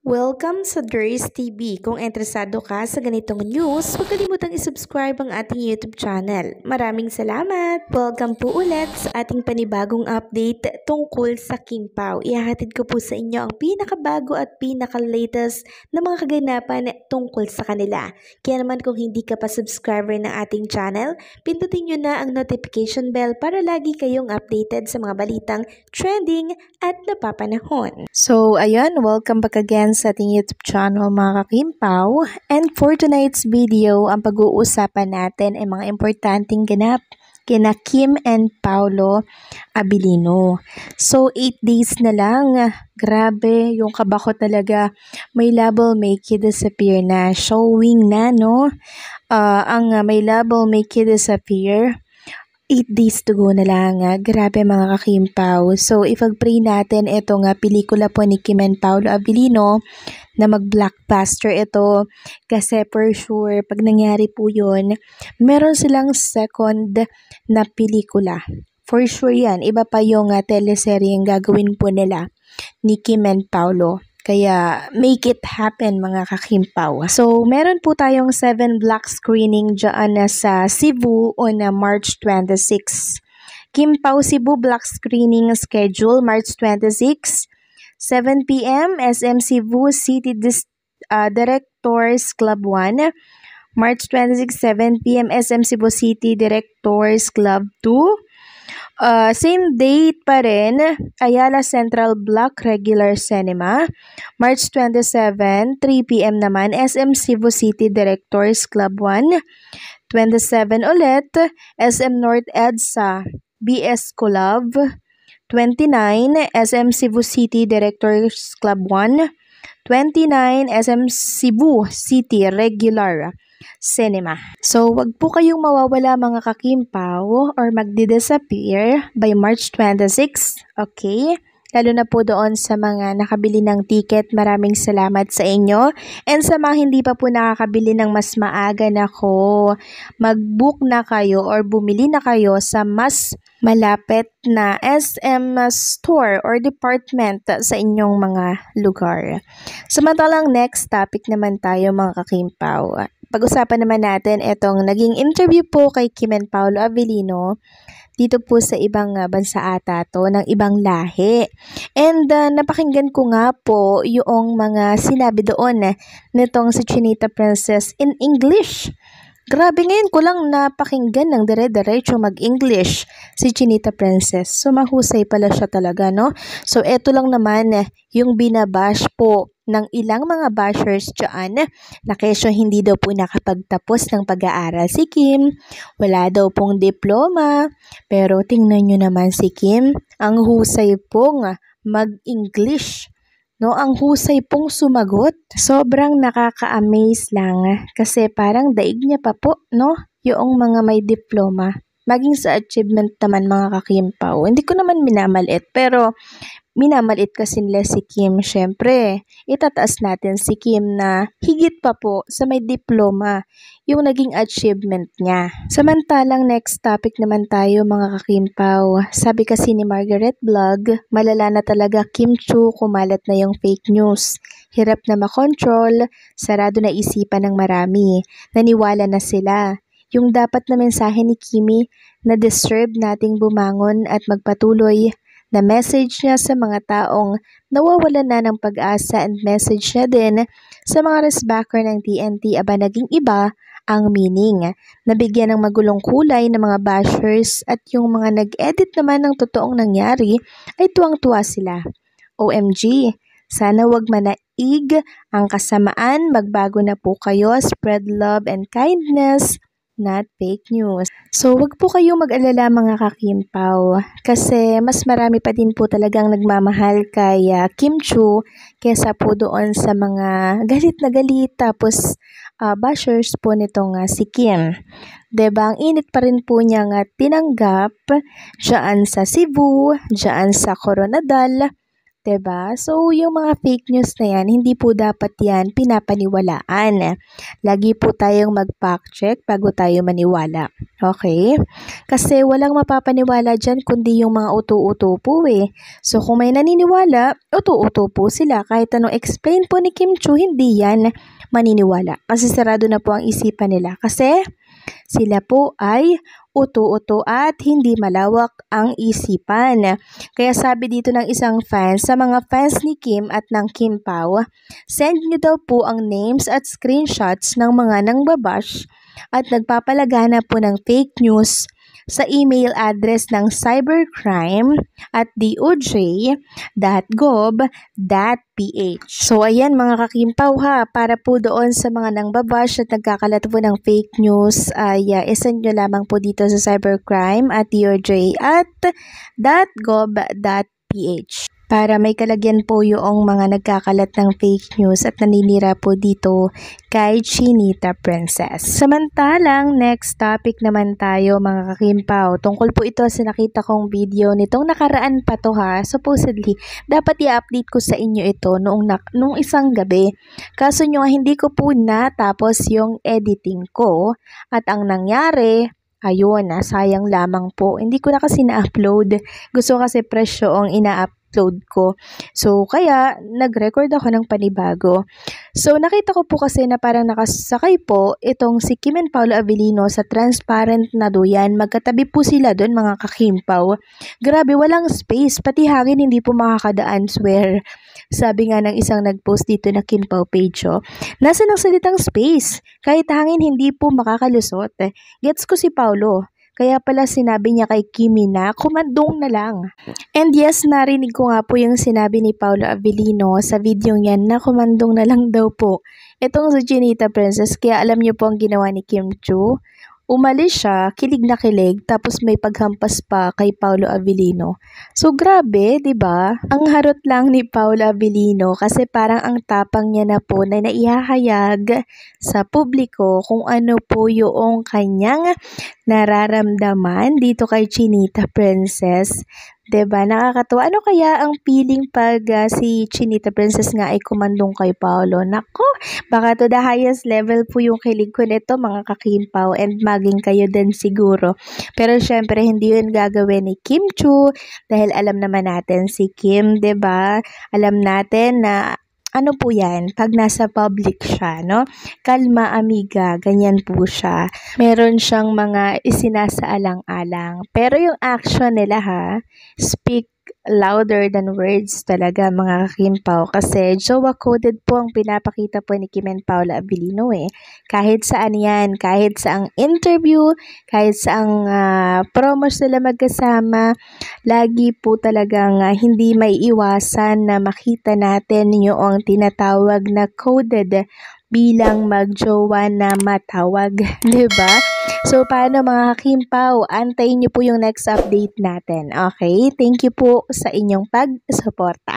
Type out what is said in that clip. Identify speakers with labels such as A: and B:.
A: Welcome sa Durs TV. Kung interesado ka sa ganitong news, huwag kalimutang isubscribe ang ating YouTube channel. Maraming salamat! Welcome po ulit sa ating panibagong update tungkol sa Kim Pao. Ihahatid ko po sa inyo ang pinakabago at pinaka-latest na mga kaganapan tungkol sa kanila. Kaya naman kung hindi ka pa subscriber ng ating channel, pindutin nyo na ang notification bell para lagi kayong updated sa mga balitang trending at napapanahon. So, ayan, welcome back again sa ating YouTube channel mga kakimpaw. And for tonight's video, ang pag-uusapan natin ay mga importanteng ganap kina Kim and Paolo Abilino. So, 8 days na lang. Grabe, yung kaba ko talaga. May label, make it disappear na. Showing na, no? Ang may label, make it disappear. 8 days to go na lang. Grabe mga kakimpaw. So, ipag-pray natin ito nga pelikula po ni Kim and Paolo Abilino na mag-blockbuster ito. Kasi for sure, pag nangyari po yun, meron silang second na pelikula. For sure yan. Iba pa yung teleserye yung gagawin po nila ni Kim and Paolo. Kaya, make it happen mga kakimpaw. So, meron po tayong 7 block screening dyan sa Cebu on March 26. Kim Pao Cebu block screening schedule March 26, 7 p.m. SM Cebu City Directors Club 1. March 26, 7 p.m. SM Cebu City Directors Club 2. Same date pa rin, Ayala Central Block Regular Cinema. March 27, 3 p.m. naman, SM Cebu City Directors Club 1. 27 ulit, SM North EDSA BS Club. 29, SM Cebu City Directors Club 1. 29, SM Cebu City Regular Cinema. So, wag po kayong mawawala mga kakimpaw or magdi-disappear by March 26. Okay? Lalo na po doon sa mga nakabili ng ticket, maraming salamat sa inyo. And sa mga hindi pa po nakakabili ng mas maaga nako, mag-book na kayo or bumili na kayo sa mas malapit na SM store or department sa inyong mga lugar. Samantalang next topic naman tayo mga kakimpaw. Pag-usapan naman natin itong naging interview po kay Kim and Paolo Abilino dito po sa ibang bansa ata to, ng ibang lahi. And napakinggan ko nga po yung mga sinabi doon nitong si Chinita Princess in English. Grabe, ngayon ko lang napakinggan ng dire-diretso mag-English si Chinita Princess. So, mahusay pala siya talaga, no? So, eto lang naman yung binabash po ng ilang mga bashers dyan na kesyo hindi daw po nakapagtapos ng pag-aaral si Kim. Wala daw pong diploma. Pero tingnan nyo naman si Kim, ang husay pong mag-English. No, ang husay pong sumagot. Sobrang nakaka-amaze lang kasi parang daig niya pa po, no? Yung mga may diploma. Maging sa achievement naman mga kakimpaw. Hindi ko naman minamaliit pero minamaliit kasi nila si Kim. Syempre, itataas natin si Kim na higit pa po sa may diploma yung naging achievement niya. Samantalang next topic naman tayo mga kakimpaw. Sabi kasi ni Margaret Vlog, malala na talaga Kim Chu, kumalat na yung fake news. Hirap na makontrol, sarado na isipan ng marami. Naniwala na sila. Yung dapat na mensahe ni Kimi na deserve nating bumangon at magpatuloy na message niya sa mga taong nawawalan na ng pag-asa and message niya din sa mga resbacker ng TNT aba naging iba ang meaning. Nabigyan ng magulong kulay ng mga bashers at yung mga nag-edit naman ng totoong nangyari ay tuwang-tuwa sila. OMG, sana wag manaig ang kasamaan, magbago na po kayo, spread love and kindness, not fake news. So, wag po kayong mag-alala mga kakimpaw kasi mas marami pa din po talagang nagmamahal kay Kim Chu kesa po doon sa mga galit na galit tapos bashers po nitong si Kim. Diba? Ang init pa rin po niya tinanggap dyan sa Cebu, dyan sa Coronadal, 'Diba? So, yung mga fake news na yan, hindi po dapat yan pinapaniwalaan. Lagi po tayong mag-fact check bago tayo maniwala. Okay? Kasi walang mapapaniwala dyan kundi yung mga uto-uto po eh. So, kung may naniniwala, uto-uto po sila. Kahit anong explain po ni Kim Chiu, hindi yan maniniwala. Kasi sarado na po ang isipan nila. Kasi sila po ay uto-uto at hindi malawak ang isipan. Kaya sabi dito ng isang fan, sa mga fans ni Kim at ng Kim Pao, send nyo daw po ang names at screenshots ng mga nangbabash at nagpapalagana po ng fake news sa email address ng cybercrime@doj.gov.ph. So ayan mga kakimpaw ha, para po doon sa mga nangbabash at nagkakalat po ng fake news ay isend nyo lamang po dito sa cybercrime@doj.gov.ph. Para may kalagyan po yung mga nagkakalat ng fake news at naninira po dito kay Chinita Princess. Samantalang, next topic naman tayo mga kakimpaw. Tungkol po ito sa nakita kong video nitong nakaraan pa to ha. Supposedly, dapat i-update ko sa inyo ito noong isang gabi. Kaso nyo hindi ko po natapos yung editing ko at ang nangyari, ayun, sayang lamang po. Hindi ko na kasi na-upload. Gusto kasi fresh yung ina-upload ko. So, kaya nag-record ako ng panibago. So, nakita ko po kasi na parang nakasakay po itong si Kim and Paolo Avellino sa transparent na duyan. Magkatabi po sila doon mga kakimpaw. Grabe, walang space. Pati hangin hindi po makakadaan, swear. Sabi nga ng isang nag-post dito na Kimpaw page, nasa ng salitang space? Kahit hangin hindi po makakalusot. Gets ko si Paolo. Kaya pala sinabi niya kay Kimi na kumandong na lang. And yes, narinig ko nga po yung sinabi ni Paolo Avellino sa video niyan na kumandong na lang daw po. Itong si Chinita Princess, kaya alam niyo po ang ginawa ni Kim Chiu. Umalis siya, kilig na kilig, tapos may paghampas pa kay Paolo Avellino. So grabe, 'di ba? Ang harot lang ni Paolo Avellino kasi parang ang tapang niya na po na naihahayag sa publiko kung ano po yung kanyang nararamdaman dito kay Chinita Princess. 'Di ba? Nakakatuwa. Ano kaya ang feeling pag si Chinita Princess nga ay kumandong kay Paolo? Nako, baka to the highest level po yung kilig ko nito mga kakimpaw and maging kayo din siguro. Pero syempre hindi yun gagawin ni Kim Chiu dahil alam naman natin si Kim, 'di ba? Alam natin na ano po yan, pag nasa public siya, no? Kalma, amiga, ganyan po siya. Meron siyang mga isinasaalang-alang. Pero yung action nila ha, speak louder than words talaga mga kakimpaw. Kasi jowa coded po ang pinapakita po ni Kim and Paolo Avellino eh. Kahit saan yan, kahit sa ang interview, kahit sa ang promos nila magkasama, lagi po talagang hindi may iwasan na makita natin yung tinatawag na coded bilang magjowa na matawag, 'di ba? So paano mga kakimpaw, antayin niyo po yung next update natin. Okay? Thank you po sa inyong pag-suporta.